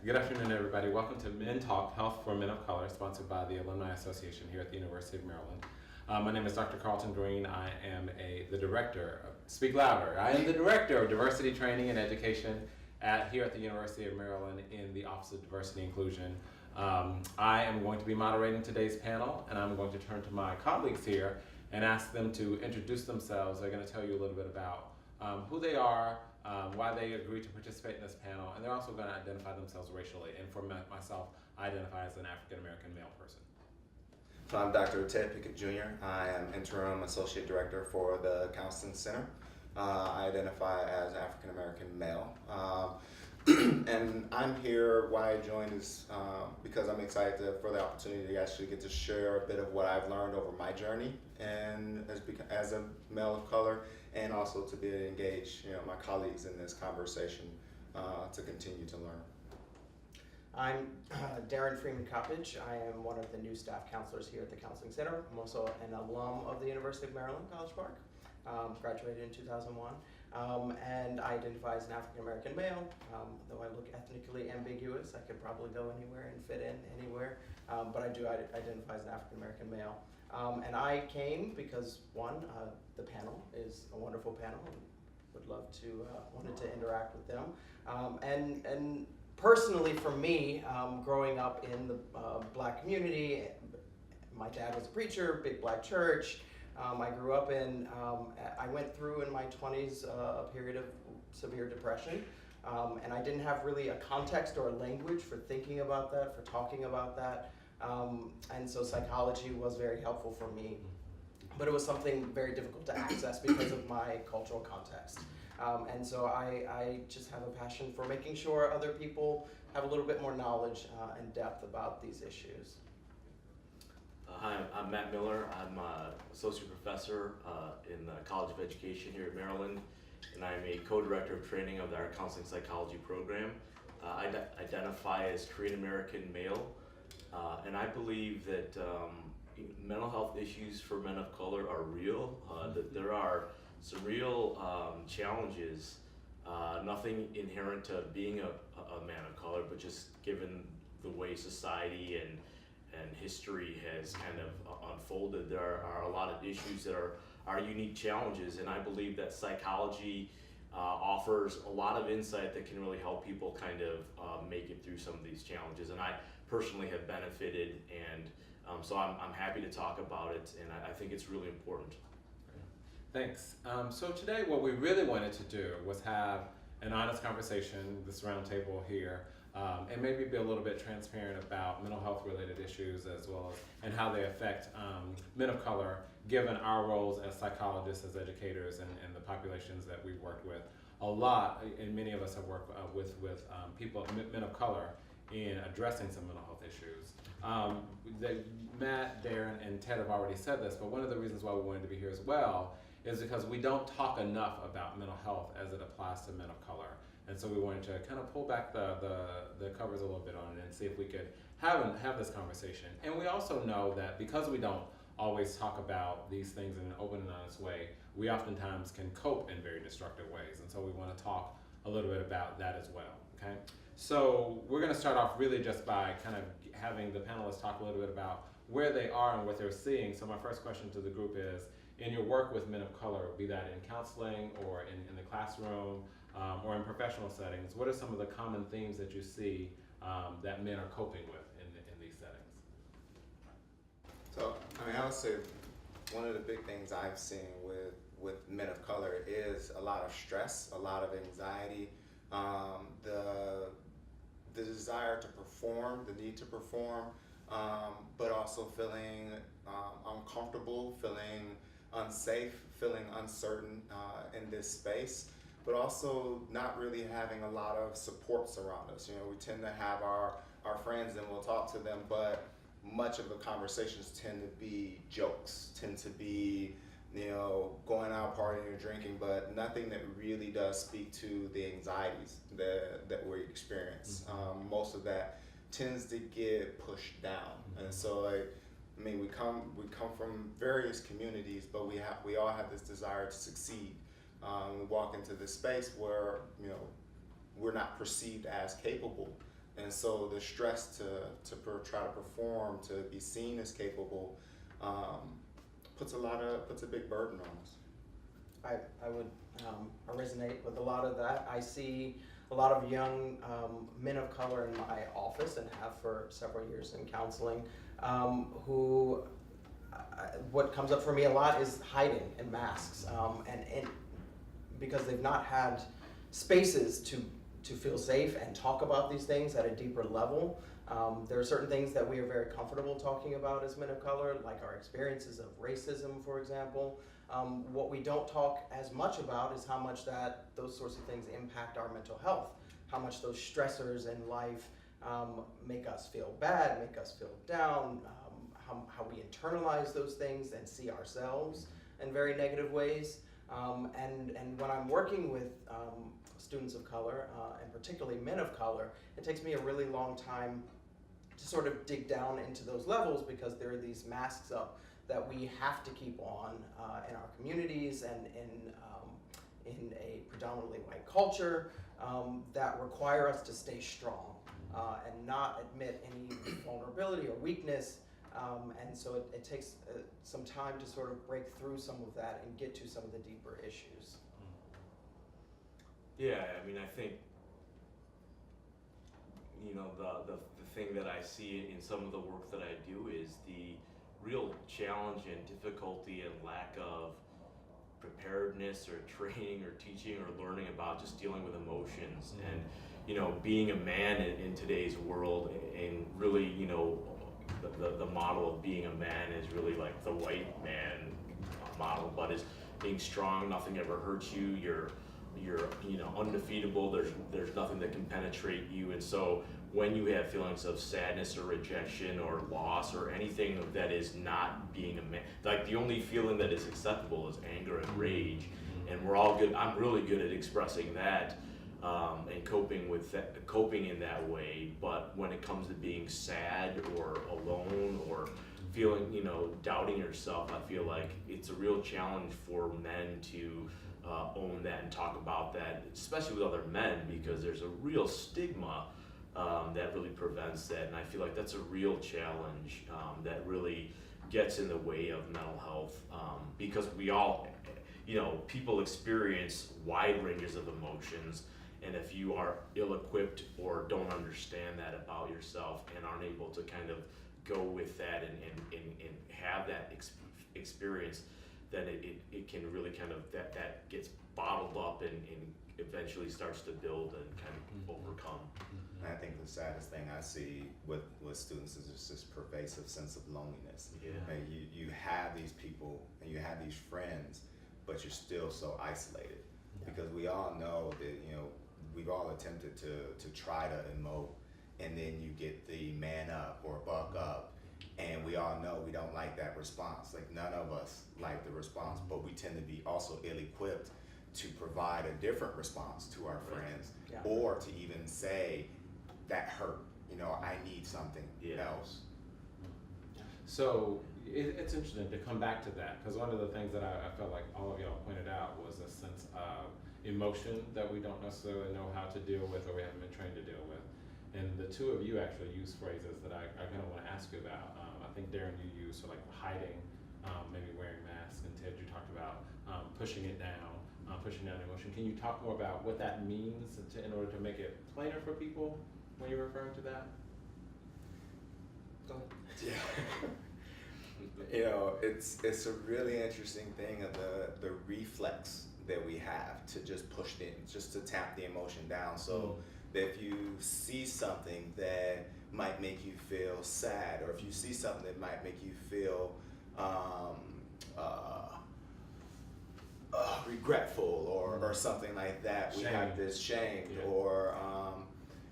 Good afternoon, everybody. Welcome to MenTalk, Health for Men of Color, sponsored by the Alumni Association here at the University of Maryland. My name is Dr. Carlton Green. I am the director, speak louder, I am the director of diversity training and education here at the University of Maryland in the Office of Diversity Inclusion. I am going to be moderating today's panel, and I'm going to turn to my colleagues here and ask them to introduce themselves. They're going to tell you a little bit about who they are, why they agreed to participate in this panel, and they're also going to identify themselves racially. And for myself, I identify as an African-American male person. So I'm Dr. Ted Pickett Jr. I am Interim Associate Director for the Counseling Center. I identify as African-American male. And I'm here, why I joined is because I'm excited for the opportunity to actually get to share a bit of what I've learned over my journey and as a male of color, and also to be engaged, my colleagues in this conversation to continue to learn. I'm Darren Freeman-Coppadge. I am one of the new staff counselors here at the Counseling Center. I'm also an alum of the University of Maryland, College Park. Graduated in 2001. And I identify as an African-American male. Though I look ethnically ambiguous, I could probably go anywhere and fit in anywhere. But I do identify as an African-American male. And I came because, one, the panel is a wonderful panel and would love to, wanted to interact with them. And personally for me, growing up in the black community, my dad was a preacher, big black church. I grew up in, I went through in my 20s a period of severe depression, and I didn't have really a context or a language for thinking about that, for talking about that, and so psychology was very helpful for me, but it was something very difficult to access because of my cultural context. And so I just have a passion for making sure other people have a little bit more knowledge and depth about these issues. Hi, I'm Matt Miller. I'm an associate professor in the College of Education here at Maryland, and I'm a co-director of training of our counseling psychology program. I identify as Korean American male, and I believe that mental health issues for men of color are real, that there are some real challenges, nothing inherent to being a man of color, but just given the way society and history has kind of unfolded, there are a lot of issues that are unique challenges, and I believe that psychology offers a lot of insight that can really help people kind of make it through some of these challenges, and I personally have benefited, and so I'm happy to talk about it, and I think it's really important. Thanks. So today what we really wanted to do was have an honest conversation, this roundtable here, and maybe be a little bit transparent about mental health related issues as well as and how they affect men of color, given our roles as psychologists, as educators, and the populations that we've worked with. A lot, and many of us have worked with people, men of color, in addressing some mental health issues. Matt, Darren, and Ted have already said this, but one of the reasons why we wanted to be here as well is because we don't talk enough about mental health as it applies to men of color. And so we wanted to kind of pull back the covers a little bit on it and see if we could have this conversation. And we also know that because we don't always talk about these things in an open and honest way, we oftentimes can cope in very destructive ways. And so we want to talk a little bit about that as well, okay? So we're going to start off really just by kind of having the panelists talk a little bit about where they are and what they're seeing. So my first question to the group is, in your work with men of color, be that in counseling or in the classroom or in professional settings, what are some of the common themes that you see that men are coping with in these settings? So, I would say one of the big things I've seen with men of color is a lot of stress, a lot of anxiety, the desire to perform, the need to perform, but also feeling uncomfortable, feeling unsafe, feeling uncertain in this space, but also not really having a lot of supports around us. We tend to have our friends and we'll talk to them, but much of the conversations tend to be jokes, tend to be going out partying or drinking, but nothing that really does speak to the anxieties that we experience. Most of that tends to get pushed down, and so we come from various communities, but we all have this desire to succeed. We walk into this space where we're not perceived as capable, and and so the stress to try to perform, to be seen as capable, puts a big burden on us. I would resonate with a lot of that. I see a lot of young men of color in my office, and have for several years in counseling, who what comes up for me a lot is hiding and masks, and because they've not had spaces to feel safe and talk about these things at a deeper level. There are certain things that we are very comfortable talking about as men of color, like our experiences of racism, for example. What we don't talk as much about is how much those sorts of things impact our mental health, how much those stressors in life make us feel bad, make us feel down, how we internalize those things and see ourselves in very negative ways. And when I'm working with students of color, and particularly men of color, it takes me a really long time to sort of dig down into those levels, because there are these masks up that we have to keep on in our communities and in a predominantly white culture that require us to stay strong and not admit any vulnerability or weakness. And so it takes some time to sort of break through some of that and get to some of the deeper issues. Yeah, I mean, I think, you know, the thing that I see in some of the work that I do is the real challenge and difficulty and lack of preparedness or training or teaching or learning about just dealing with emotions. And, you know, being a man in today's world, and really, you know, the model of being a man is really like the white man model, but is being strong, nothing ever hurts you, you're you know, undefeatable, there's nothing that can penetrate you. And so when you have feelings of sadness or rejection or loss or anything that is not being a man, like the only feeling that is acceptable is anger and rage, and we're all good. I'm really good at expressing that and coping in that way. But when it comes to being sad or alone or feeling, you know, doubting yourself, I feel like it's a real challenge for men to own that and talk about that, especially with other men, because there's a real stigma that really prevents that. And I feel like that's a real challenge that really gets in the way of mental health, because we all, you know, people experience wide ranges of emotions, and if you are ill-equipped or don't understand that about yourself and aren't able to kind of go with that and have that experience, then it can really kind of, that gets bottled up and eventually starts to build and kind of overcome. And I think the saddest thing I see with students is just this pervasive sense of loneliness. Yeah. And you have these people and you have these friends, but you're still so isolated. Yeah. Because we all know that, you know, we've all attempted to try to emote, and then you get the man up or buck up, and we all know we don't like that response. Like, none of us like the response, but we tend to be also ill-equipped to provide a different response to our friends, Yeah. or to even say, that hurt, you know, I need something else. So it's interesting to come back to that, because one of the things that I felt like all of y'all pointed out was a sense of emotion that we don't necessarily know how to deal with, or we haven't been trained to deal with. And the two of you actually use phrases that I kind of want to ask you about. I think, Darren, you used for like hiding, maybe wearing masks, and Ted, you talked about pushing it down, pushing down emotion. Can you talk more about what that means in order to make it plainer for people when you're referring to that? Go ahead. Yeah. You know, it's a really interesting thing of the reflex that we have to just push it, just to tap the emotion down. So that if you see something that might make you feel sad, or if you see something that might make you feel regretful or something like that, we have this shamed, or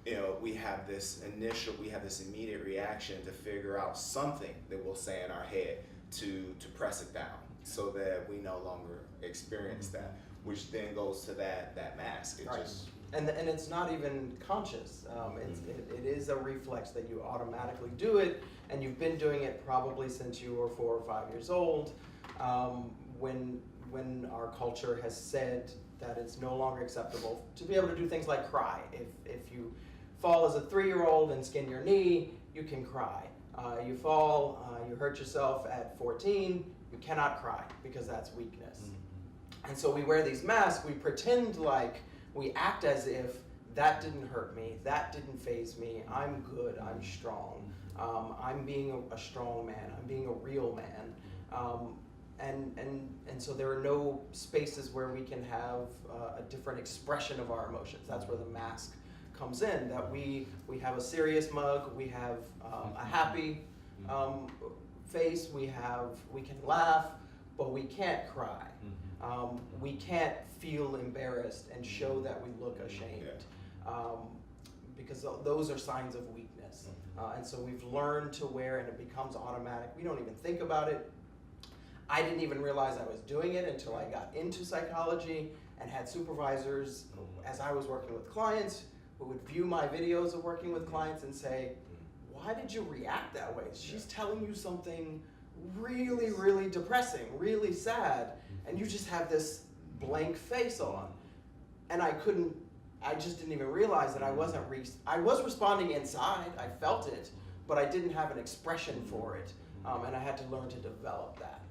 you know, we have this immediate reaction to figure out something that we'll say in our head to press it down, so that we no longer experience that, which then goes to that mask. It Right. just And it's not even conscious. It is a reflex that you automatically do it, and you've been doing it probably since you were 4 or 5 years old. When our culture has said that it's no longer acceptable to be able to do things like cry. If you fall as a 3-year-old and skin your knee, you can cry. You fall, you hurt yourself at 14, you cannot cry because that's weakness. And so we wear these masks, we pretend like, we act as if that didn't hurt me, that didn't faze me, I'm good, I'm strong, I'm being a strong man, I'm being a real man. And so there are no spaces where we can have a different expression of our emotions. That's where the mask comes in, that we have a serious mug, we have a happy face, we can laugh, but we can't cry. We can't feel embarrassed and show that we look ashamed, because those are signs of weakness. And so we've learned to wear, and it becomes automatic. We don't even think about it. I didn't even realize I was doing it until I got into psychology and had supervisors as I was working with clients who would view my videos of working with clients and say, why did you react that way? She's telling you something really, really depressing, really sad, and you just have this blank face on. And I just didn't even realize that I was responding inside, I felt it, but I didn't have an expression for it, and I had to learn to develop that.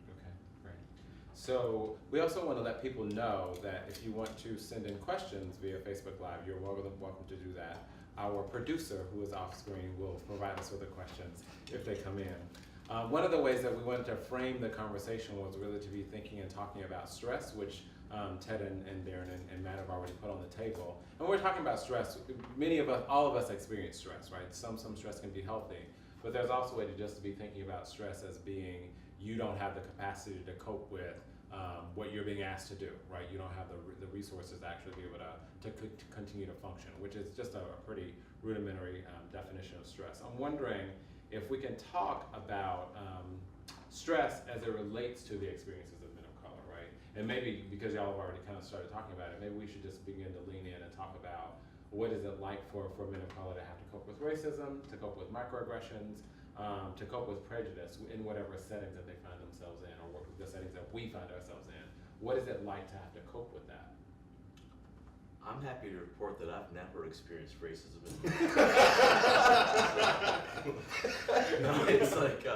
Okay, great. So we also want to let people know that if you want to send in questions via Facebook Live, you're welcome to do that. Our producer, who is off screen, will provide us with the questions if they come in. One of the ways that we wanted to frame the conversation was really to be thinking and talking about stress, which Ted and Darren and Matt have already put on the table. And when we're talking about stress, all of us experience stress, right? Some stress can be healthy, but there's also a way to just be thinking about stress as being you don't have the capacity to cope with what you're being asked to do, right? You don't have the resources to actually be able to continue to function, which is just a pretty rudimentary definition of stress. I'm wondering if we can talk about stress as it relates to the experiences of men of color, right? And maybe because y'all have already kind of started talking about it, maybe we should just begin to lean in and talk about what is it like for men of color to have to cope with racism, to cope with microaggressions, to cope with prejudice in whatever settings that they find themselves in, or the settings that we find ourselves in. What is it like to have to cope with that? I'm happy to report that I've never experienced racism. No, it's like,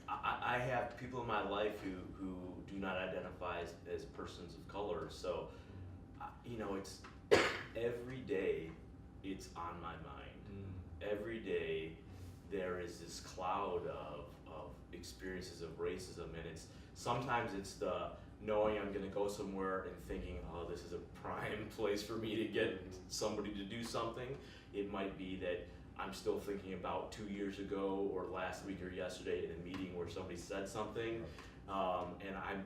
I have people in my life who do not identify as persons of color, so, it's every day it's on my mind. Every day there is this cloud of experiences of racism, and sometimes it's the knowing I'm gonna go somewhere and thinking, oh, this is a prime place for me to get somebody to do something. It might be that I'm still thinking about 2 years ago or last week or yesterday in a meeting where somebody said something, and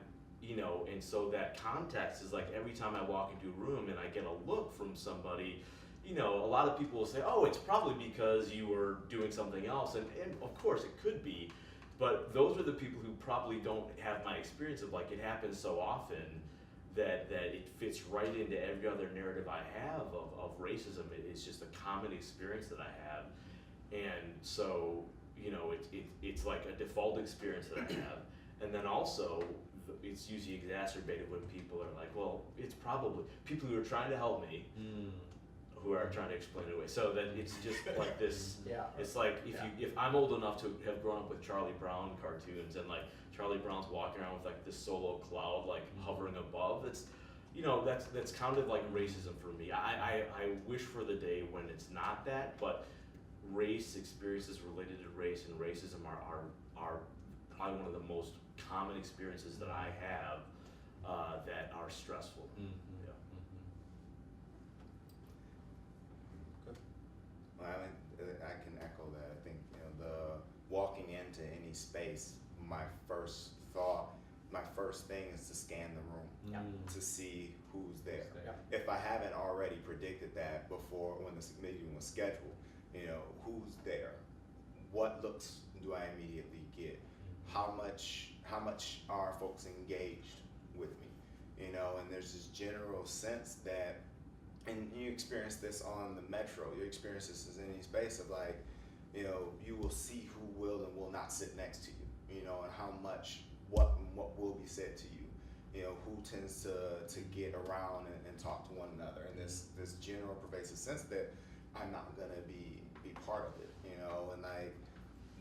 and so that context is like every time I walk into a room and I get a look from somebody, a lot of people will say, oh, it's probably because you were doing something else, and of course it could be, but those are the people who probably don't have my experience of like it happens so often that it fits right into every other narrative I have of racism. It's just a common experience that I have, and so it's like a default experience that I have, and then also it's usually exacerbated when people are like, well, it's probably people who are trying to help me who are trying to explain it away. So that it's just like this. It's like if I'm old enough to have grown up with Charlie Brown cartoons, and like Charlie Brown's walking around with like this solo cloud like hovering above, it's that's kind of like racism for me. I wish for the day when it's not that, but race experiences related to race and racism are probably one of the most common experiences that I have that are stressful. I can echo that. I think the walking into any space, my first thing is to scan the room to see who's there. If I haven't already predicted that before when the meeting was scheduled, who's there? What looks do I immediately get? How much are folks engaged with me? And there's this general sense that, and you experience this on the metro, you experience this in any space of like, you will see who will and will not sit next to you, and how much, what will be said to you. who tends to get around and talk to one another, and this general pervasive sense that I'm not gonna be part of it, and like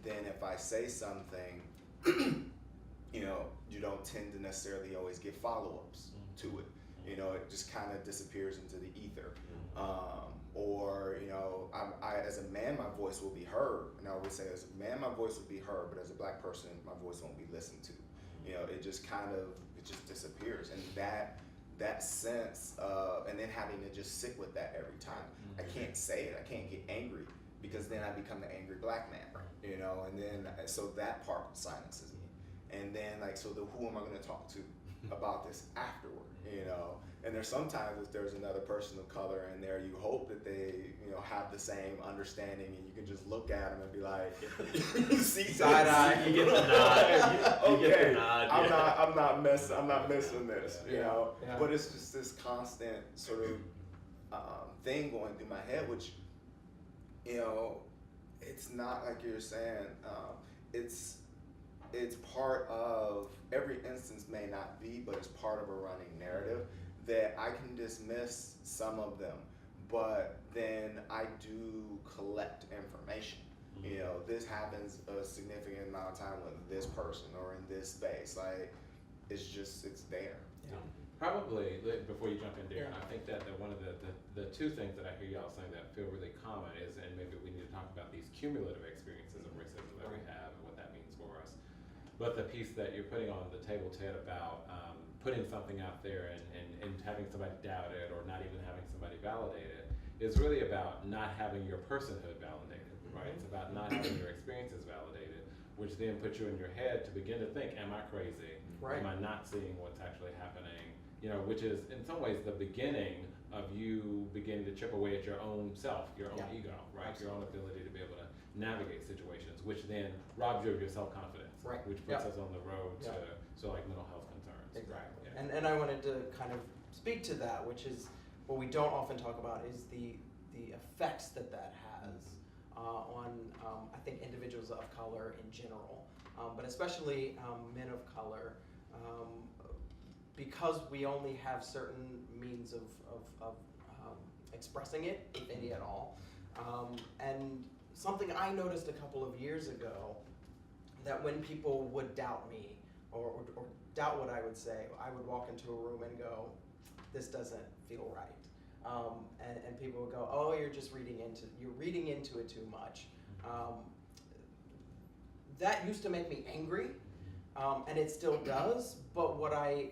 then if I say something, you don't tend to necessarily always get follow-ups to it. It just kind of disappears into the ether. Or I as a man, my voice will be heard, and I always say as a man, my voice will be heard, but as a black person, my voice won't be listened to. It just disappears, and that sense of, and then having to just sit with that every time. I can't say it, I can't get angry, because then I become the angry black man, and then so that part silences me, and then who am I going to talk to about this afterward, and there's sometimes if there's another person of color in there, you hope that they have the same understanding, and you can just look at them and be like, see Side eye. You get the nod. You get the Okay, nod. I'm not missing this, Yeah. but it's just this constant sort of thing going through my head, which it's not like you're saying, it's part of, every instance may not be, but it's part of a running narrative that I can dismiss some of them, but then I do collect information. This happens a significant amount of time with this person or in this space. Like, it's there. Yeah. Probably, before you jump in, Darren, I think that one of the two things that I hear y'all saying that feel really common is, and maybe we need to talk about these cumulative experiences of racism that we have and what that means for us. But the piece that you're putting on the table, Ted, about putting something out there and having somebody doubt it or not even having somebody validate it is really about not having your personhood validated, right? It's about not having your experiences validated, which then puts you in your head to begin to think, am I crazy? Right. Am I not seeing what's actually happening? Which is in some ways the beginning of you beginning to chip away at your own self, your own ego, right? Absolutely. Your own ability to be able to navigate situations, which then robs you of your self-confidence, Right. which puts us on the road to mental health concerns. Exactly. Yeah. And I wanted to kind of speak to that, which is what we don't often talk about, is the effects that has on I think individuals of color in general, but especially men of color, because we only have certain means of expressing it, if any at all. And something I noticed a couple of years ago, that when people would doubt me or doubt what I would say, I would walk into a room and go, this doesn't feel right. And people would go, oh, you're reading into it too much. That used to make me angry, and it still does, but what I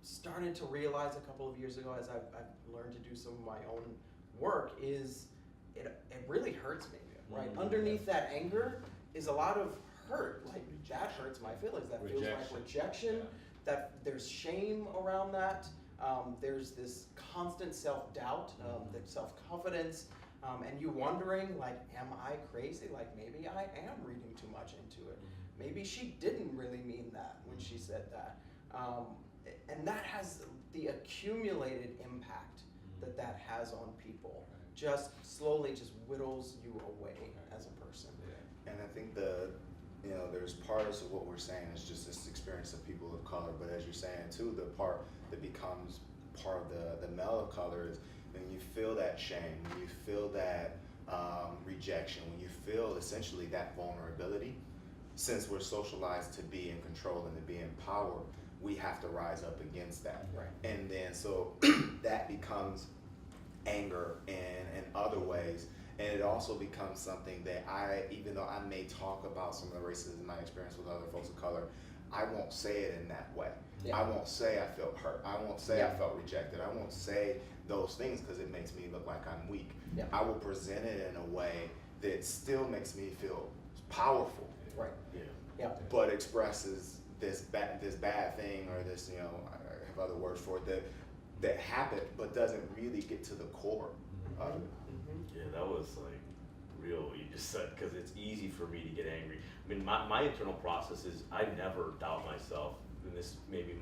started to realize a couple of years ago as I've learned to do some of my own work is it really hurts me, right? Underneath that anger is a lot of hurt, like that hurts my feelings, that feels like rejection, that there's shame around that, there's this constant self-doubt, that self-confidence, and you wondering, like, am I crazy? Like, maybe I am reading too much into it. Maybe she didn't really mean that when she said that. And that has the accumulated impact that has on people, just slowly just whittles you away as a person. And I think there's parts of what we're saying is just this experience of people of color, but as you're saying too, the part that becomes part of the male of color is when you feel that shame, when you feel that rejection, when you feel essentially that vulnerability, since we're socialized to be in control and to be in power, we have to rise up against that. Right. And then so that becomes anger in other ways. And it also becomes something that even though I may talk about some of the racism in my experience with other folks of color, I won't say it in that way. Yeah. I won't say I felt hurt. I won't say I felt rejected. I won't say those things because it makes me look like I'm weak. Yeah. I will present it in a way that still makes me feel powerful. Right. Yeah. But expresses this bad thing or this, I have other words for it, that happened, but doesn't really get to the core of it. Yeah, that was like real what you just said, because it's easy for me to get angry. I mean, my internal process is I never doubt myself, and this may be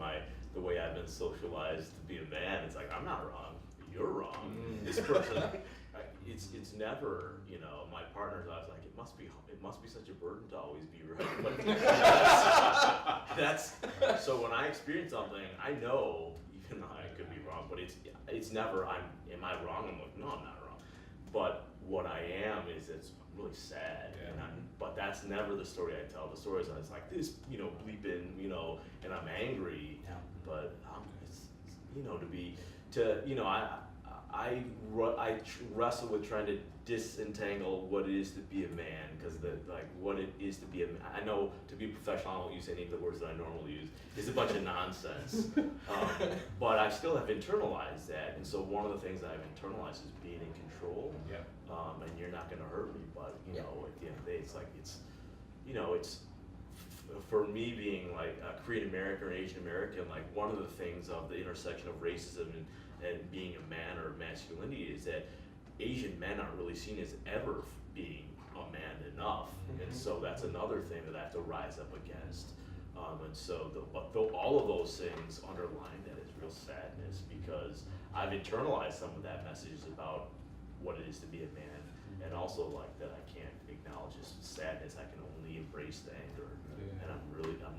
the way I've been socialized to be a man. It's like, I'm not wrong, you're wrong. This person, it's never, you know, my partners, I was like, it must be such a burden to always be right. But that's so when I experience something, I know, even though I could be wrong, but it's never am I wrong? I'm like, no, I'm not wrong. But what I am is it's really sad, but that's never the story I tell. The story is I was like this, you know, bleeping, you know, and I'm angry, but it's, you know, I wrestle with trying to disentangle what it is to be a man, because what it is to be a man. I know to be professional, I won't use any of the words that I normally use. It's a bunch of nonsense, but I still have internalized that, and so one of the things that I've internalized is being in control. And you're not going to hurt me, but you know, at the end of the day, it's for me being like a Korean American or Asian American, like one of the things of the intersection of racism and being a man or masculinity is that Asian men aren't really seen as ever being a man enough, and so that's another thing that I have to rise up against. And so all of those things underline that is real sadness, because I've internalized some of that message about what it is to be a man, and also like that I can't acknowledge this sadness. I can only embrace the anger, and I'm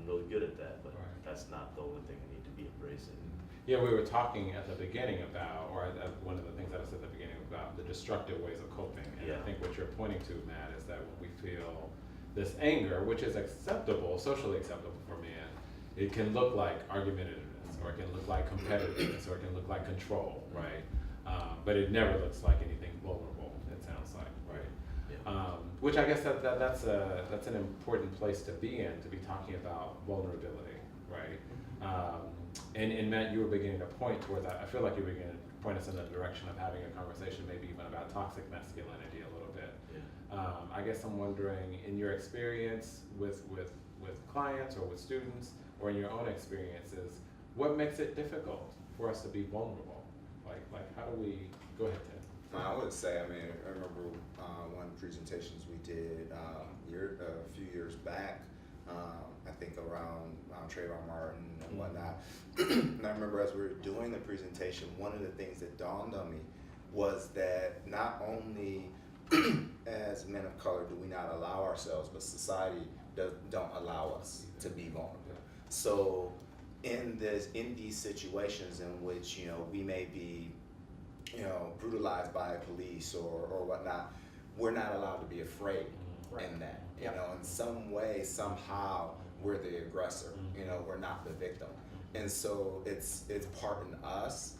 really good at that, but that's not the only thing I need to be embracing. Yeah, we were talking at the beginning about, or one of the things that I said at the beginning about the destructive ways of coping, and I think what you're pointing to, Matt, is that when we feel this anger, which is acceptable, socially acceptable for men, it can look like argumentativeness, or it can look like competitiveness, or it can look like control, right? But it never looks like anything vulnerable, it sounds like, right? Which I guess that's an important place to be in, to be talking about vulnerability, right? And Matt, you were beginning to point towards that. I feel like you were beginning to point us in the direction of having a conversation maybe even about toxic masculinity a little bit. I guess I'm wondering, in your experience with clients or with students, or in your own experiences, what makes it difficult for us to be vulnerable? Like how do we, go ahead, Tim. I would say, I remember one of the presentations we did a few years back, I think around Trayvon Martin and whatnot. And I remember as we were doing the presentation, one of the things that dawned on me was that not only as men of color do we not allow ourselves, but society don't allow us to be vulnerable. So in these situations in which, you know, we may be, you know, brutalized by police or whatnot, we're not allowed to be afraid in that. You know, in some way, somehow, we're the aggressor. You know, we're not the victim. And so it's part in us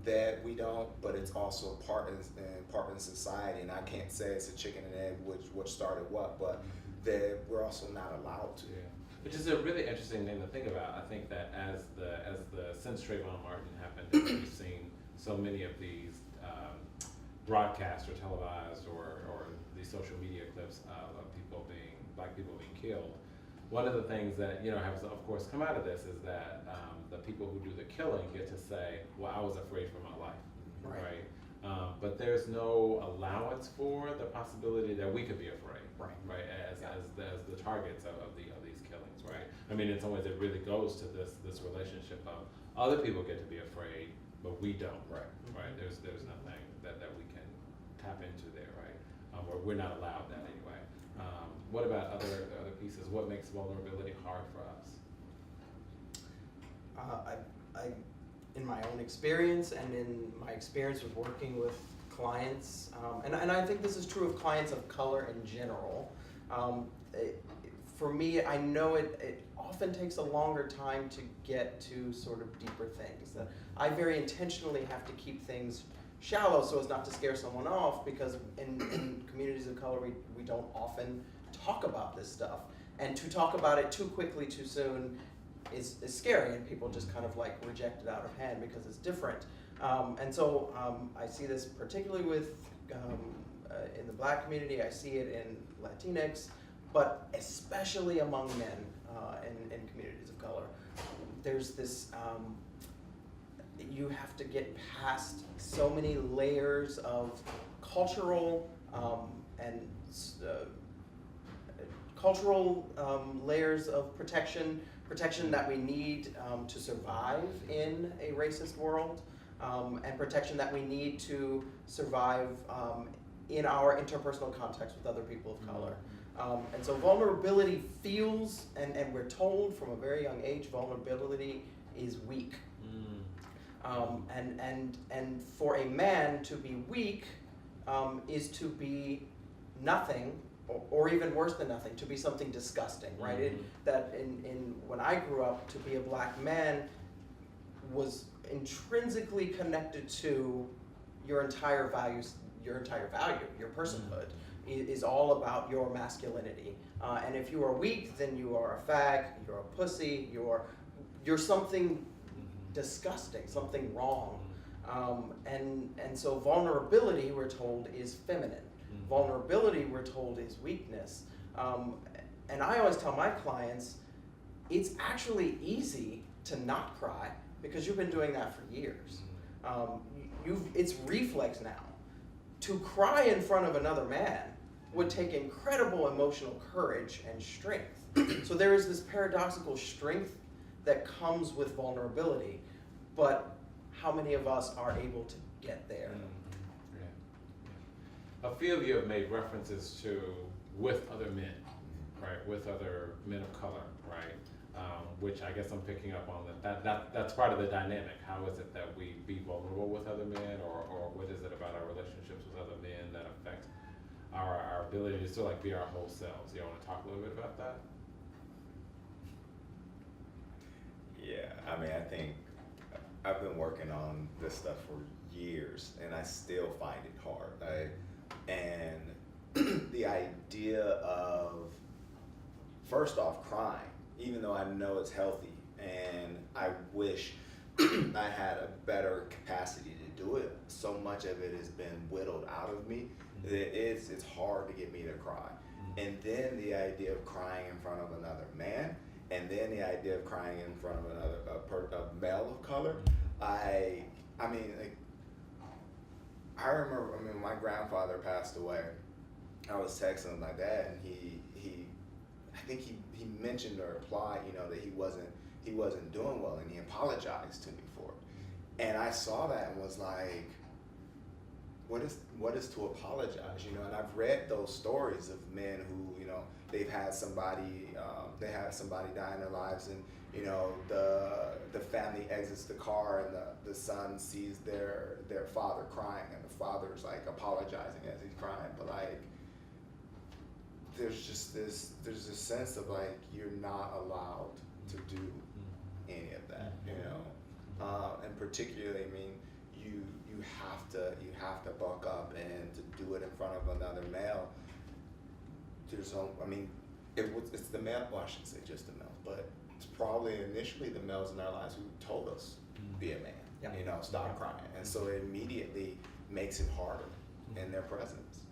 that we don't, but it's also part in society. And I can't say it's a chicken and egg which started what, but that we're also not allowed to. Which is a really interesting thing to think about. I think that since Trayvon Martin happened, and we've seen so many of these broadcast or televised or these social media clips of black people being killed. One of the things that, you know, has of course come out of this is that the people who do the killing get to say, well, I was afraid for my life, right? But there's no allowance for the possibility that we could be afraid, right? As the targets of these killings, right? I mean, in some ways, it really goes to this relationship of other people get to be afraid, but we don't, right? There's nothing that we can tap into there, right? Or we're not allowed that anyway. What about other pieces? What makes vulnerability hard for us? In my own experience and in my experience with working with clients, and I think this is true of clients of color in general, for me, I know it often takes a longer time to get to sort of deeper things. That I very intentionally have to keep things shallow so as not to scare someone off, because in communities of color, we don't often talk about this stuff. And to talk about it too quickly, too soon is scary, and people just kind of like reject it out of hand because it's different. And so I see this particularly with in the Black community. I see it in Latinx, but especially among men in communities of color. There's this, you have to get past so many layers of cultural layers of protection that we need to survive in a racist world, and protection that we need to survive in our interpersonal context with other people of color. And so vulnerability feels, and we're told from a very young age, vulnerability is weak. And for a man to be weak is to be nothing, or even worse than nothing, to be something disgusting, right? When I grew up, to be a black man was intrinsically connected to your entire value, your personhood is all about your masculinity. And if you are weak, then you are a fag, you're a pussy, you're something disgusting, something wrong. And so vulnerability, we're told, is feminine. Vulnerability, we're told, is weakness. And I always tell my clients, it's actually easy to not cry because you've been doing that for years. It's reflex now. To cry in front of another man would take incredible emotional courage and strength. So there is this paradoxical strength that comes with vulnerability, but how many of us are able to get there? A few of you have made references to with other men, right? With other men of color, right? Which I guess I'm picking up on that's part of the dynamic. How is it that we be vulnerable with other men, or what is it about our relationships with other men that affects our ability to still be our whole selves? You want to talk a little bit about that? Yeah, I mean, I think I've been working on this stuff for years, and I still find it hard. And the idea of, first off, crying, even though I know it's healthy, and I wish I had a better capacity to do it, so much of it has been whittled out of me that it's hard to get me to cry. And then the idea of crying in front of another man, and then the idea of crying in front of a male of color, I remember, when my grandfather passed away, I was texting my dad, and I think he mentioned or implied, that he wasn't doing well, and he apologized to me for it. And I saw that and was like, what is to apologize, And I've read those stories of men who, they've had somebody, die in their lives, and the family exits the car, and the son sees their father crying, and the father's apologizing as he's crying, but there's this sense of you're not allowed to do any of that, and particularly, you have to buck up, and to do it in front of another male. It's the male. Well, I shouldn't say just the male, but it's probably initially the males in our lives who told us, be a man, stop crying, and so it immediately makes it harder in their presence.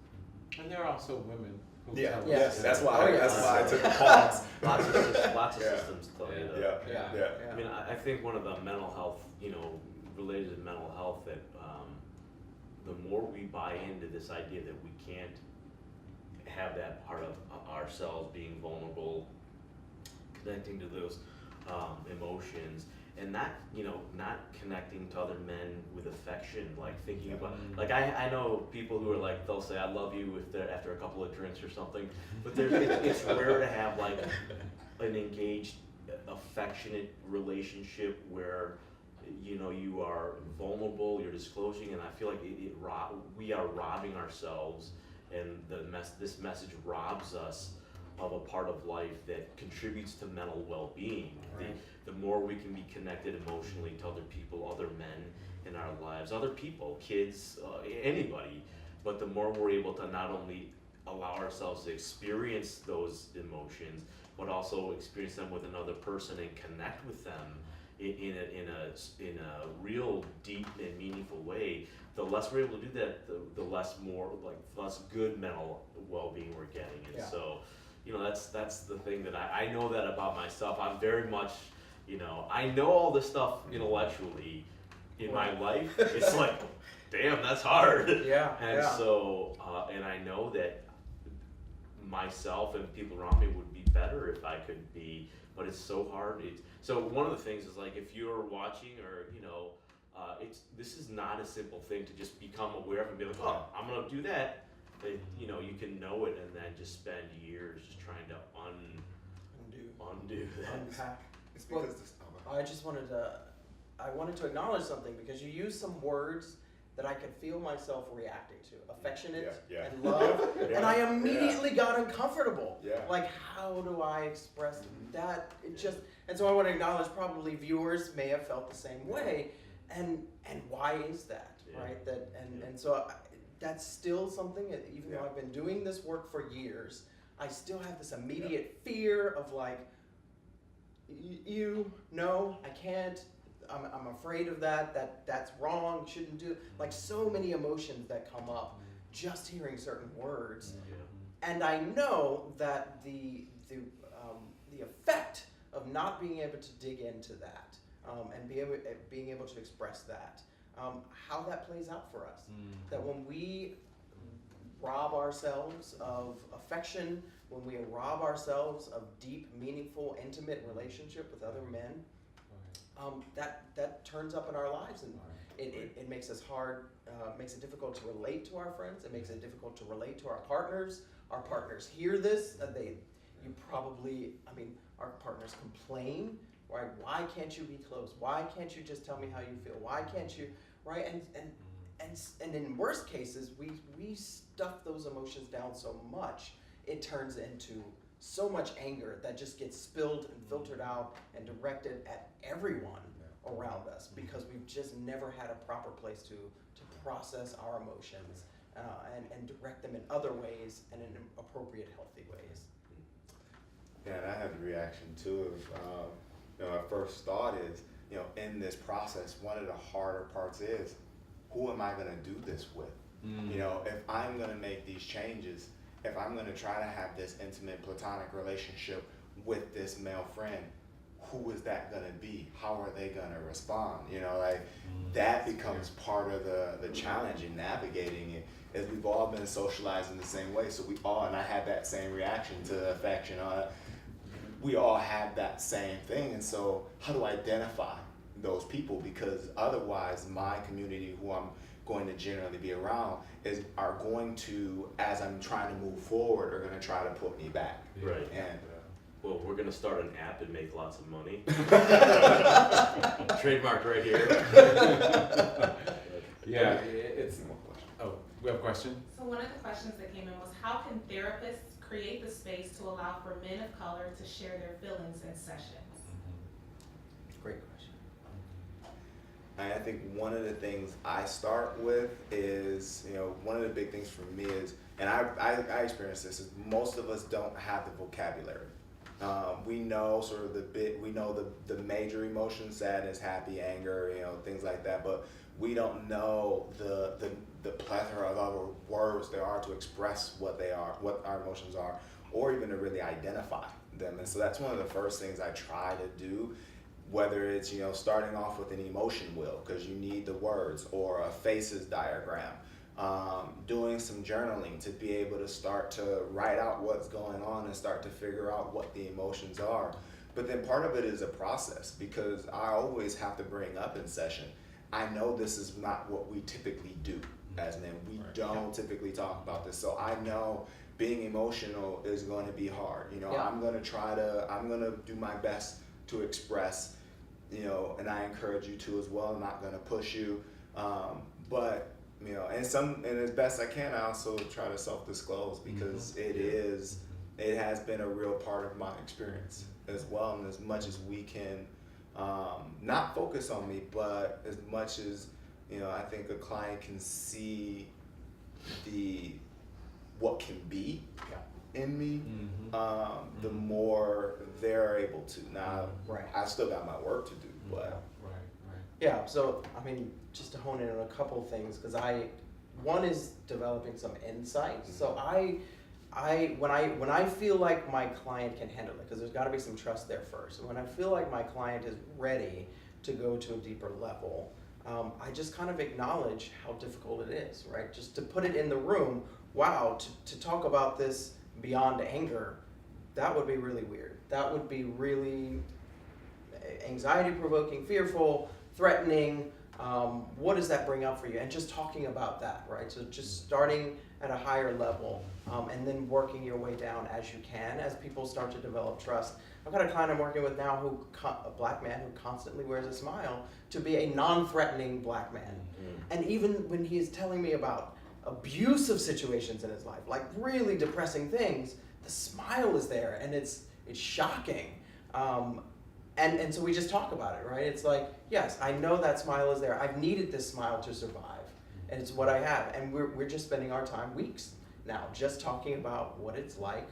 And there are also women who Yeah, tell yes, us. that's why I took the pause. Lots of systems tell you that. Yeah. I mean, I think one of the mental health, related to mental health, that the more we buy into this idea that we can't have that part of ourselves being vulnerable, connecting to those emotions, and not connecting to other men with affection, thinking about, I know people who are they'll say I love you if they're after a couple of drinks or something, but it's rare to have an engaged, affectionate relationship where you are vulnerable, you're disclosing, and I feel like we are robbing ourselves, and this message robs us of a part of life that contributes to mental well-being. Right. The more we can be connected emotionally to other people, other men in our lives, other people, kids, anybody, but the more we're able to not only allow ourselves to experience those emotions, but also experience them with another person and connect with them in a real deep and meaningful way, the less we're able to do that, the less good mental well-being we're getting. And so, that's the thing that I know that about myself. I'm very much, I know all this stuff intellectually in my life. It's damn, that's hard. So, and I know that myself and people around me would be better if I could be, but it's so hard. So one of the things is if you're watching, or this is not a simple thing to just become aware of and be oh, I'm gonna do that. You can know it and then just spend years just trying to undo that. Unpack. It's because Well, this. I wanted to acknowledge something because you used some words that I could feel myself reacting to. Affectionate Yeah, yeah. and love. Yeah, And I immediately got uncomfortable. Yeah. Like, how do I express that? And so I want to acknowledge probably viewers may have felt the same way. And why is that, Yeah. right? And so that's still something, even though Yeah. I've been doing this work for years, I still have this immediate fear of like, no, I can't. I'm afraid of that's wrong, shouldn't do it. Like so many emotions that come up just hearing certain words. Yeah. And I know that the effect of not being able to dig into that and being able to express that, how that plays out for us. That when we rob ourselves of affection, when we rob ourselves of deep, meaningful, intimate relationship with other men, that turns up in our lives, and it makes us hard, makes it difficult to relate to our friends. It makes it difficult to relate to our partners. Our partners hear this. Our partners complain, right? Why can't you be close? Why can't you just tell me how you feel? Why can't you, right? And in worst cases, we stuff those emotions down so much, it turns into so much anger that just gets spilled and filtered out and directed at everyone around us because we've just never had a proper place to process our emotions and direct them in other ways and in appropriate, healthy ways. Yeah, and I had the reaction too of, my first thought is, in this process, one of the harder parts is, who am I going to do this with? If I'm going to make these changes, if I'm going to try to have this intimate platonic relationship with this male friend, who is that going to be? How are they going to respond? That becomes part of the challenge in navigating it, is we've all been socialized in the same way. So and I had that same reaction to affection. We all have that same thing. And so how do I identify those people? Because otherwise my community, who I'm going to generally be around, are going to, as I'm trying to move forward, are going to try to put me back. Right. And Well, we're gonna start an app and make lots of money. Trademarked right here. Yeah, we have a question? So one of the questions that came in was, how can therapists create the space to allow for men of color to share their feelings in sessions? Great question. And I think one of the things I start with is, one of the big things for me is, and I experience this, is most of us don't have the vocabulary. We know sort of the major emotions, sadness, happy, anger, things like that, but we don't know the plethora of other words there are to express what they are, what our emotions are, or even to really identify them. And so that's one of the first things I try to do, whether it's, starting off with an emotion wheel, because you need the words, or a faces diagram. Doing some journaling to be able to start to write out what's going on and start to figure out what the emotions are. But then part of it is a process, because I always have to bring up in session, I know this is not what we typically do as men. We don't typically talk about this. So I know being emotional is going to be hard. I'm going to do my best to express, and I encourage you to as well. I'm not going to push you. But and as best I can, I also try to self-disclose, because it has been a real part of my experience as well. And as much as we can not focus on me, but as much as, I think a client can see what can be in me, the more they're able to. Now, I still got my work to do, but. Yeah, so just to hone in on a couple things, because one is developing some insight. So when I feel like my client can handle it, because there's got to be some trust there first. When I feel like my client is ready to go to a deeper level, I just kind of acknowledge how difficult it is, right? Just to put it in the room. Wow, to talk about this beyond anger, that would be really weird. That would be really anxiety-provoking, fearful, threatening, what does that bring up for you? And just talking about that, right? So just starting at a higher level, and then working your way down as you can as people start to develop trust. I've got a client I'm working with now a black man who constantly wears a smile to be a non-threatening black man. And even when he's telling me about abusive situations in his life, like really depressing things, the smile is there, and it's shocking. And so we just talk about it, right? It's like, yes, I know that smile is there. I've needed this smile to survive, and it's what I have. And we're just spending our time, weeks now, just talking about what it's like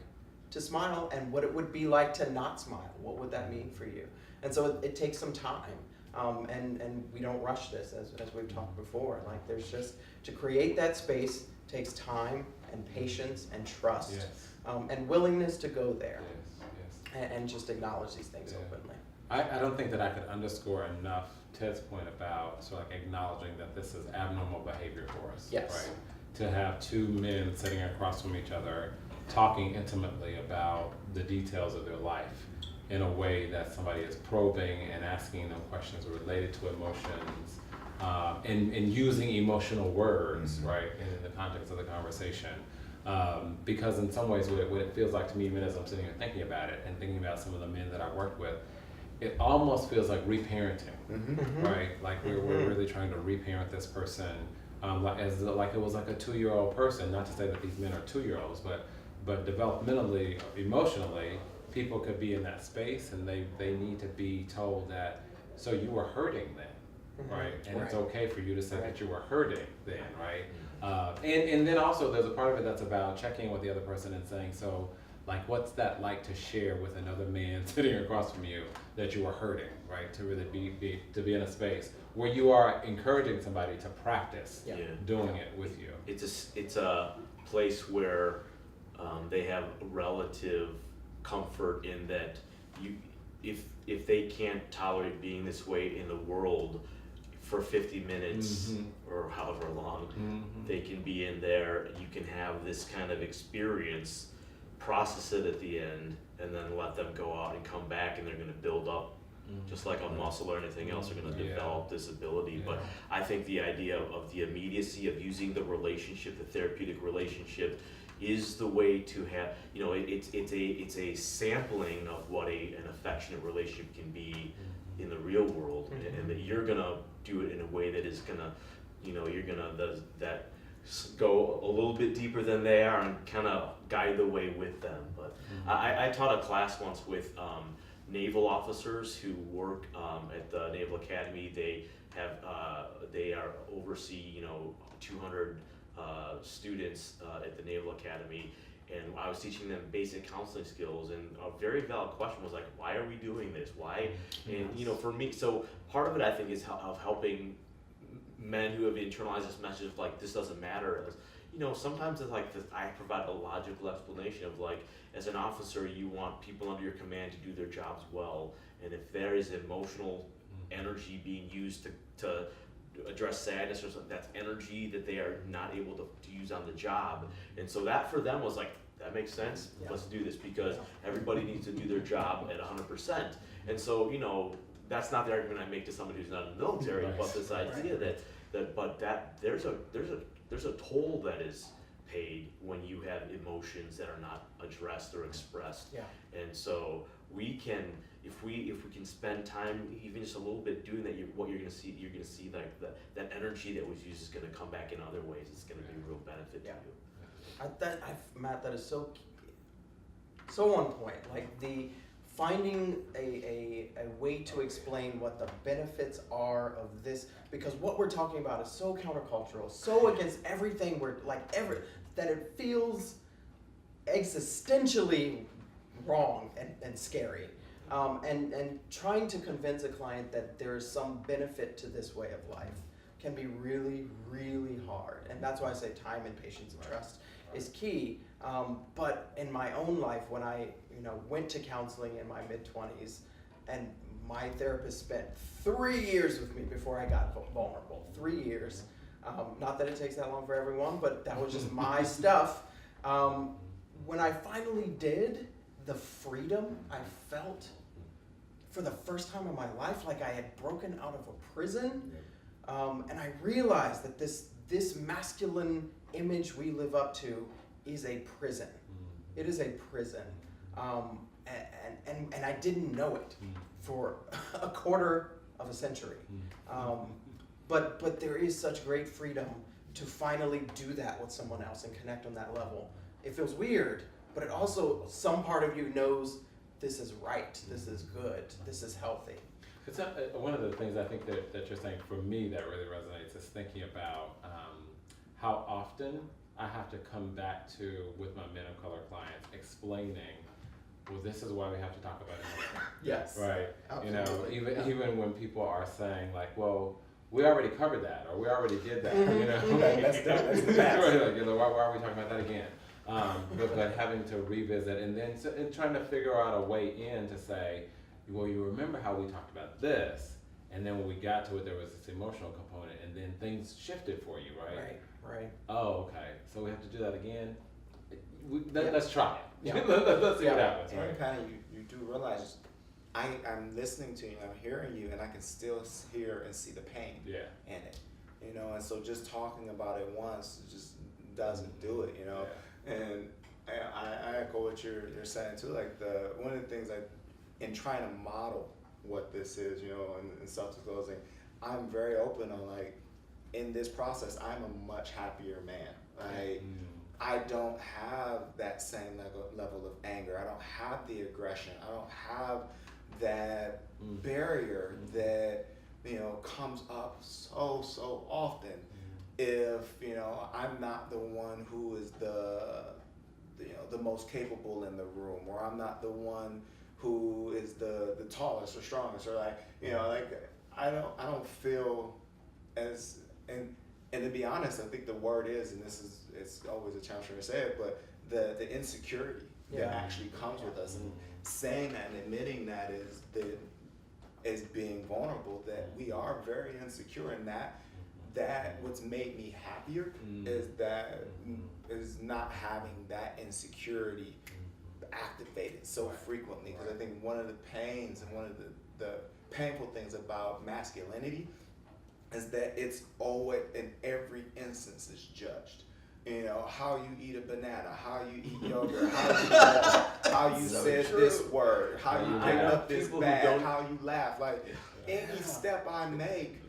to smile and what it would be like to not smile. What would that mean for you? And so it takes some time, and we don't rush this, as we've talked before. Like, there's just, to create that space takes time and patience and trust, Yes. and willingness to go there, Yes. and just acknowledge these things Yeah. openly. I don't think that I could underscore enough Ted's point about sort of like acknowledging that this is abnormal behavior for us. Yes. Right? To have two men sitting across from each other talking intimately about the details of their life in a way that somebody is probing and asking them questions related to emotions, and using emotional words, right, in the context of the conversation. Because in some ways, what it feels like to me, even as I'm sitting here thinking about it and thinking about some of the men that I worked with, it almost feels like reparenting, right? Like we're really trying to reparent this person, like it was like a 2-year-old person. Not to say that these men are 2-year-olds, but developmentally, emotionally, people could be in that space, and they need to be told that, so you were hurting then, right? And it's okay for you to say that you were hurting then, right? And then also there's a part of it that's about checking in with the other person and saying, so like, what's that like to share with another man sitting across from you that you are hurting, right? To really be in a space where you are encouraging somebody to practice doing it with you. It's a place where they have relative comfort in that if they can't tolerate being this way in the world for 50 minutes or however long, they can be in there. You can have this kind of experience, process it at the end, and then let them go out and come back, and they're going to build up, just like a muscle or anything else. They're going to develop this ability. But I think the idea of the immediacy of using the relationship, the therapeutic relationship, is the way to have, it's a sampling of what an affectionate relationship can be in the real world, and that you're gonna do it in a way that is gonna, you're gonna go a little bit deeper than they are and kind of guide the way with them. But I taught a class once with naval officers who work at the Naval Academy. They oversee 200 students at the Naval Academy, and I was teaching them basic counseling skills, and a very valid question was like, why are we doing this? Why? And for me, so part of it I think is of helping men who have internalized this message of like, this doesn't matter. Sometimes it's like I provide a logical explanation of like, as an officer, you want people under your command to do their jobs well, and if there is emotional energy being used to address sadness or something, that's energy that they are not able to use on the job. And so that for them was like, that makes sense, let's do this, because everybody needs to do their job at 100%. And so, that's not the argument I make to somebody who's not in the military, but this idea that there's a toll that is paid when you have emotions that are not addressed or expressed. And so we can, if we can spend time, even just a little bit doing that, what you're gonna see like that energy that was used is gonna come back in other ways. It's gonna be a real benefit to you. Matt, that is so on point. Like finding a way to explain what the benefits are of this, because what we're talking about is so countercultural, so against everything that it feels existentially wrong and scary. And trying to convince a client that there is some benefit to this way of life can be really, really hard. And that's why I say time and patience and trust is key. But in my own life, when I went to counseling in my mid-20s, and my therapist spent 3 years with me before I got vulnerable. 3 years. Not that it takes that long for everyone, but that was just my stuff. When I finally did, the freedom I felt for the first time in my life, like I had broken out of a prison, And I realized that this masculine image we live up to is a prison. It is a prison. And I didn't know it for a quarter of a century. But there is such great freedom to finally do that with someone else and connect on that level. It feels weird, but it also, some part of you knows this is right, this is good, this is healthy. It's one of the things I think that you're saying for me that really resonates is thinking about how often I have to come back to, with my men of color clients, explaining, well, this is why we have to talk about it. Yes. Right. Absolutely. You know, even when people are saying like, well, we already covered that, or we already did that. You know, That's the past. right, like, you know, why are we talking about that again? But having to revisit and then and trying to figure out a way in to say, well, you remember how we talked about this, and then when we got to it, there was this emotional component, and then things shifted for you, right? Right. Oh, okay. So we have to do that again. Yeah. Let's try it. Yeah. Let's see what Yeah. happens, right? And kind of you do realize, I'm listening to you, I'm hearing you, and I can still hear and see the pain Yeah. in it, you know. And so just talking about it once just doesn't do it, you know. Yeah. And I echo what you're saying too. Like one of the things in trying to model what this is, you know, and self-disclosing, I'm very open on like, in this process, I'm a much happier man. I don't have that same level of anger. I don't have the aggression. I don't have that barrier that, you know, comes up so often. If, you know, I'm not the one who is the most capable in the room, or I'm not the one who is the tallest or strongest, or like, you know, like I don't feel as, and to be honest, I think the word is, and it's always a challenge to say it, but the insecurity that actually comes with us, and saying that and admitting that is being vulnerable, that we are very insecure, and that what's made me happier is not having that insecurity activated so frequently. Because I think one of the pains and one of the painful things about masculinity is that it's always, in every instance, is judged. You know, how you eat a banana, how you eat yogurt, how you walk, how you So said true. this word, how you pick Yeah. up this People who bag, don't- how you laugh. Like any step I make,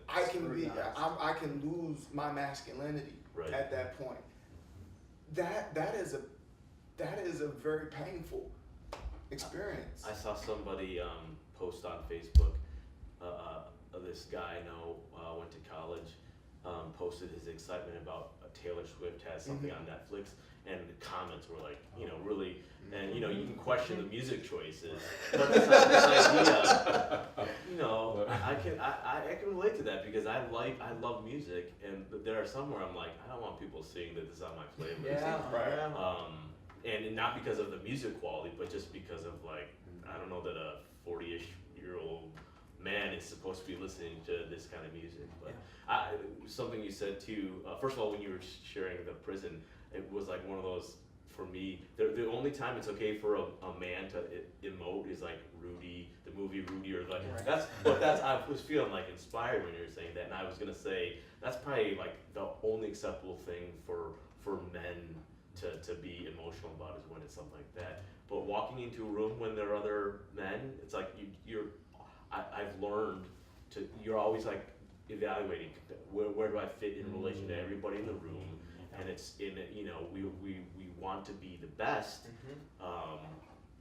I can lose my masculinity Right. at that point. That is a very painful experience. I saw somebody post on Facebook. This guy I know went to college, posted his excitement about Taylor Swift has something on Netflix, and the comments were like, you know, really, and you know, you can question the music choices, but this idea, you know, I can relate to that because I love music, and there are some where I'm like, I don't want people seeing that this is on my playlist. Yeah. Right. And not because of the music quality, but just because of like, I don't know that a 40-ish-year-old man is supposed to be listening to this kind of music. But something you said too, first of all, when you were sharing the prison, it was like one of those, for me, the only time it's okay for a man to emote is like Rudy, the movie Rudy, or like, I was feeling like inspired when you were saying that, and I was gonna say, that's probably like the only acceptable thing for men to be emotional about is when it's something like that. But walking into a room when there are other men, it's like I've learned you're always like evaluating where do I fit in relation to everybody in the room, and it's you know, we want to be the best,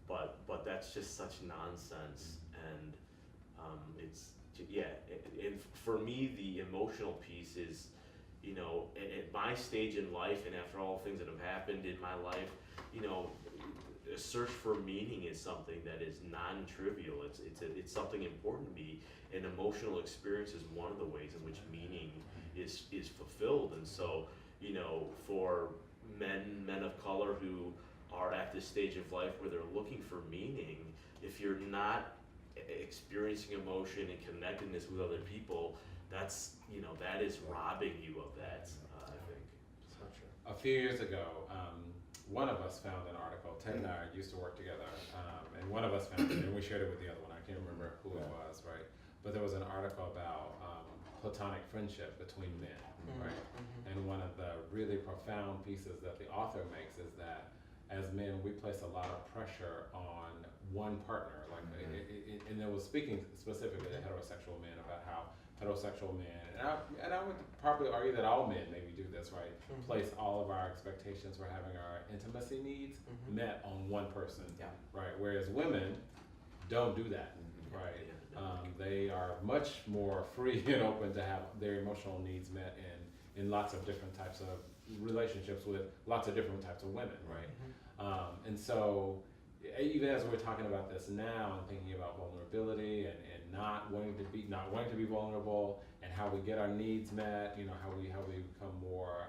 but that's just such nonsense, and it's and for me the emotional piece is, you know, at my stage in life and after all the things that have happened in my life, you know, a search for meaning is something that is non-trivial. It's something important to me, and emotional experience is one of the ways in which meaning is fulfilled. And so, you know, for men of color who are at this stage of life where they're looking for meaning, if you're not experiencing emotion and connectedness with other people, that's, you know, that is robbing you of that, I think. So true. A few years ago, one of us found an article. Ted and I used to work together, and one of us found it, and we shared it with the other one. I can't remember who it was, right? But there was an article about platonic friendship between men, Mhm. right? Mhm. And one of the really profound pieces that the author makes is that as men, we place a lot of pressure on one partner. Like, and it was speaking specifically to heterosexual men about how heterosexual men, and I would probably argue that all men maybe do this, right? Mhm. Place all of our expectations for having our intimacy needs Mhm. met on one person, Yeah. right? Whereas women don't do that, right? They are much more free and open to have their emotional needs met in lots of different types of relationships with lots of different types of women, right? And so even as we're talking about this now and thinking about vulnerability and not wanting to be vulnerable and how we get our needs met, you know, how we become more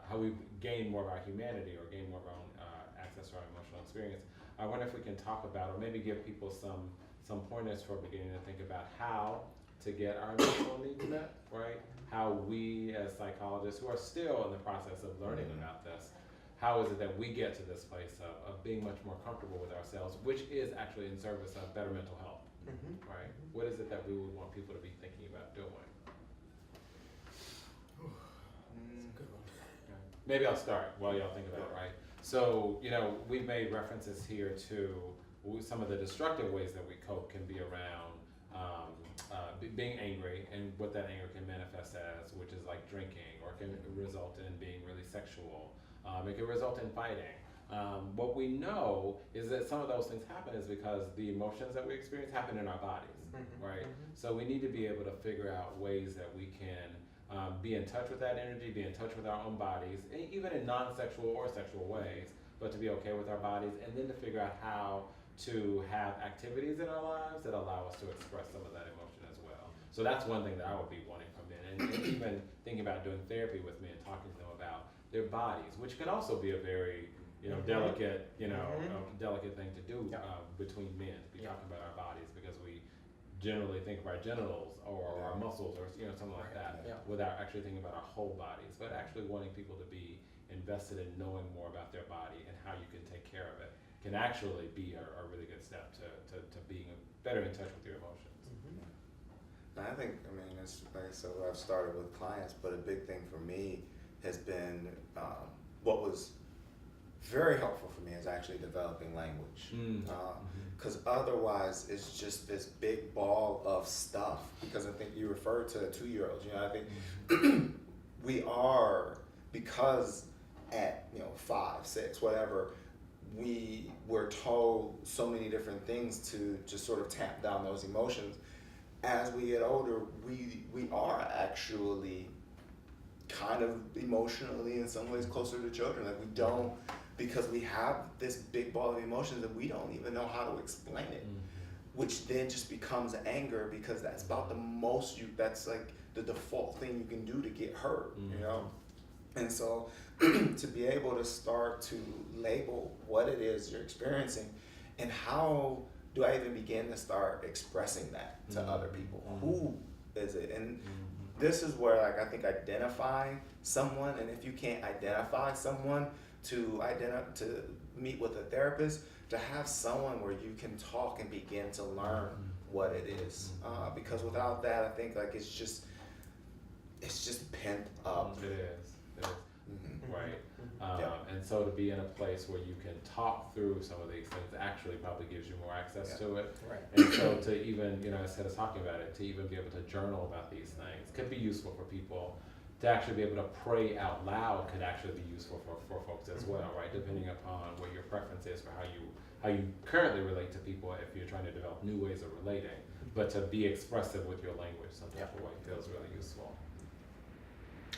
how we gain more of our humanity or gain more of our own access to our emotional experience. I wonder if we can talk about, or maybe give people some pointers for beginning to think about how to get our emotional needs met, right? How we as psychologists who are still in the process of learning about this, how is it that we get to this place of being much more comfortable with ourselves, which is actually in service of better mental health, right? What is it that we would want people to be thinking about doing? Maybe I'll start while y'all think about it, right? So, you know, we've made references here to some of the destructive ways that we cope can be around being angry and what that anger can manifest as, which is like drinking, or can result in being really sexual. It can result in fighting. What we know is that some of those things happen is because the emotions that we experience happen in our bodies, right? So we need to be able to figure out ways that we can be in touch with that energy, be in touch with our own bodies, even in non-sexual or sexual ways, but to be okay with our bodies, and then to figure out how to have activities in our lives that allow us to express some of that emotion as well. So that's one thing that I would be wanting from men, and even thinking about doing therapy with men, talking to them about their bodies, which can also be a very, delicate, delicate thing to do between men, to be talking about our bodies, because we generally think of our genitals or our muscles or something like that, without actually thinking about our whole bodies, but actually wanting people to be invested in knowing more about their body and how you can take care of it can actually be a really good step to being better in touch with your emotions. And I think, it's like I said, I've started with clients, but a big thing for me has been what was very helpful for me is actually developing language. Because otherwise it's just this big ball of stuff. Because I think you referred to 2-year-olds. I think we are, because at 5, 6, whatever, we were told so many different things to just sort of tamp down those emotions. As we get older, we are actually kind of emotionally in some ways closer to children. Like, we don't, because we have this big ball of emotions that we don't even know how to explain it, which then just becomes anger, because that's about the most that's like the default thing you can do to get hurt, And so to be able to start to label what it is you're experiencing, and how do I even begin to start expressing that to other people? Who is it? And this is where, like, I think identifying someone, and if you can't identify someone, to meet with a therapist, to have someone where you can talk and begin to learn what it is. Because without that, I think like it's just pent up. It is. Right? And so to be in a place where you can talk through some of these things actually probably gives you more access to it. Right. And so to even, instead of talking about it, to even be able to journal about these things could be useful for people. To actually be able to pray out loud could actually be useful for folks as well, right? Depending upon what your preference is for how you currently relate to people, if you're trying to develop new ways of relating, but to be expressive with your language some type of way feels really useful.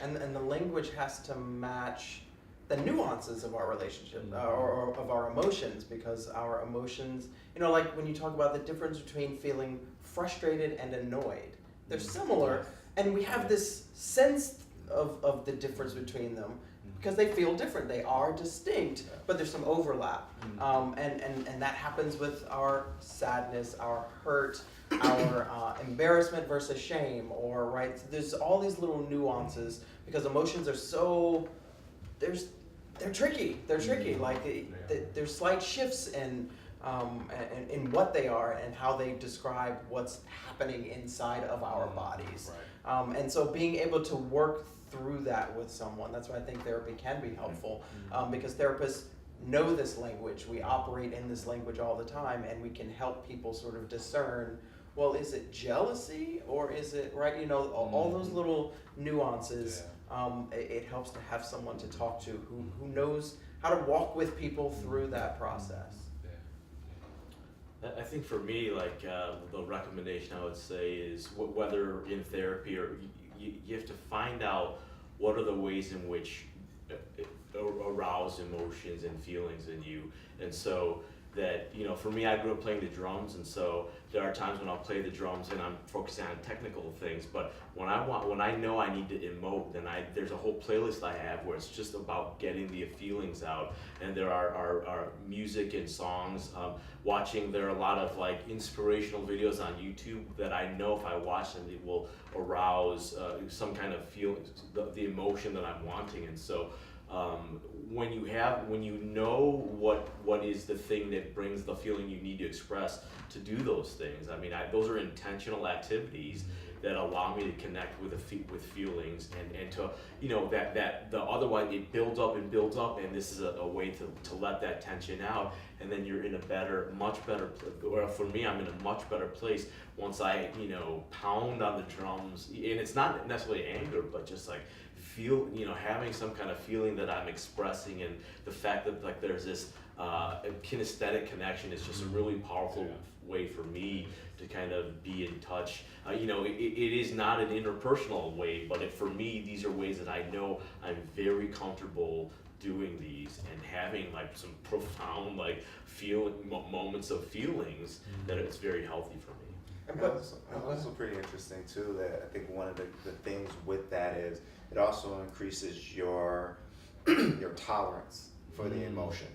And the language has to match the nuances of our relationship, or of our emotions, because our emotions, like when you talk about the difference between feeling frustrated and annoyed, they're similar, and we have this sense of the difference between them, because they feel different. They are distinct, but there's some overlap. And that happens with our sadness, our hurt, our embarrassment versus shame, or right. So there's all these little nuances, because emotions are they're tricky. They're tricky. Like there's slight shifts in and what they are and how they describe what's happening inside of our bodies. Right. And so being able to work through that with someone, that's why I think therapy can be helpful, because therapists know this language. We operate in this language all the time, and we can help people sort of discern, well, is it jealousy or is it, right, you know, all those little nuances. It helps to have someone to talk to who knows how to walk with people through that process. I think for me, like the recommendation I would say is whether in therapy or you have to find out what are the ways in which arouse emotions and feelings in you. And so that, you know, for me, I grew up playing the drums, and so there are times when I'll play the drums and I'm focusing on technical things, but when I know I need to emote, then there's a whole playlist I have where it's just about getting the feelings out. And there are music and songs, there are a lot of like inspirational videos on YouTube that I know if I watch them, it will arouse some kind of feeling, the emotion that I'm wanting. And so when you know what is the thing that brings the feeling you need to express, to do those things. I mean, those are intentional activities that allow me to connect with feelings, and to, you know, that the otherwise it builds up, and this is a way to let that tension out, and then you're in a much better, or for me, I'm in a much better place once I, you know, pound on the drums, and it's not necessarily anger, but just like feel, you know, having some kind of feeling that I'm expressing, and the fact that like there's this kinesthetic connection is just a really powerful way for me to kind of be in touch. You know, it is not an interpersonal way, but for me, these are ways that I know I'm very comfortable doing these and having like some profound like moments of feelings that it's very healthy for me. And that's also pretty interesting too, that I think one of the things with that is it also increases your your tolerance for the emotion.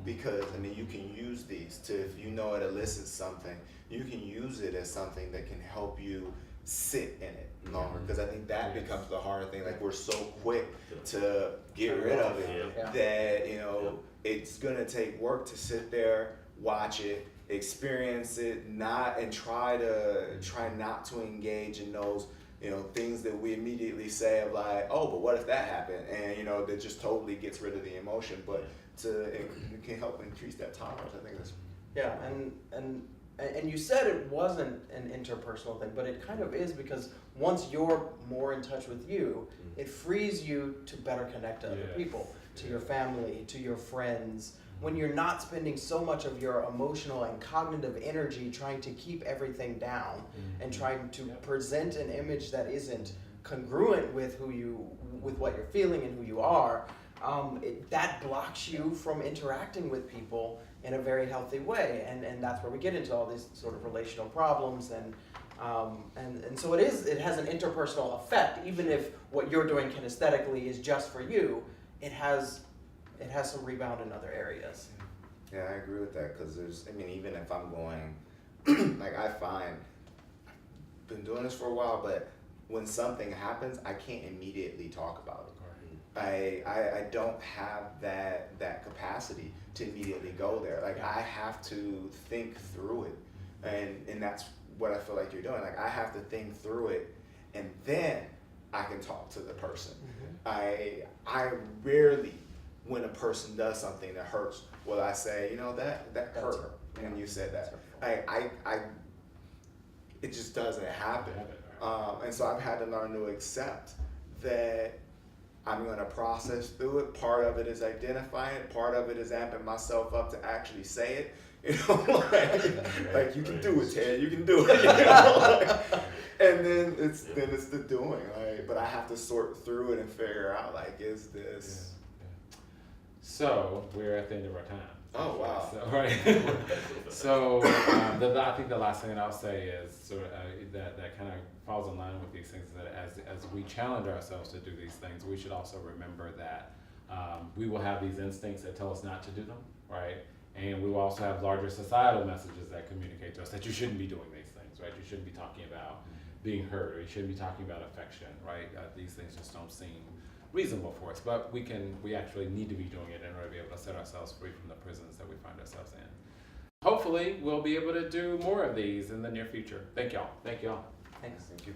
Because I mean, you can use these to, if you know it elicits something, you can use it as something that can help you sit in it longer. Because I think that becomes the harder thing. Like, we're so quick to get rid of it that, you know, it's gonna take work to sit there, watch it, experience it, and try not to engage in those, you know, things that we immediately say of like, oh, but what if that happened? And, you know, that just totally gets rid of the emotion. But it can help increase that tolerance. I think that's and you said it wasn't an interpersonal thing, but it kind of is, because once you're more in touch with you, it frees you to better connect to other people, to your family, to your friends. When you're not spending so much of your emotional and cognitive energy trying to keep everything down and trying to present an image that isn't congruent with with what you're feeling and who you are, that blocks you from interacting with people in a very healthy way, and that's where we get into all these sort of relational problems, and so it has an interpersonal effect. Even if what you're doing kinesthetically is just for you, it has some rebound in other areas. Yeah, I agree with that, because even if I'm going, like, I find, I've been doing this for a while, but when something happens, I can't immediately talk about it. I don't have that capacity to immediately go there. Like, I have to think through it, and that's what I feel like you're doing. Like, I have to think through it, and then I can talk to the person. I rarely, when a person does something that hurts, will I say, you know, that hurt when you said that. It just doesn't happen. And so I've had to learn to accept that I'm going to process through it. Part of it is identifying it. Part of it is amping myself up to actually say it. You know, like you can do it, Ted. You can do it. You know? And then it's the doing. Like, but I have to sort through it and figure out, like, is this? So we're at the end of our time. Oh, wow. So, right. So I think the last thing that I'll say is sort of that kind of falls in line with these things, that as we challenge ourselves to do these things, we should also remember that we will have these instincts that tell us not to do them, right? And we will also have larger societal messages that communicate to us that you shouldn't be doing these things, right? You shouldn't be talking about being hurt, or you shouldn't be talking about affection, right? These things just don't seem reasonable for us, but we actually need to be doing it in order to be able to set ourselves free from the prisons that we find ourselves in. hopefully we'll be able to do more of these in the near future. Thank y'all. Thanks. Thank you.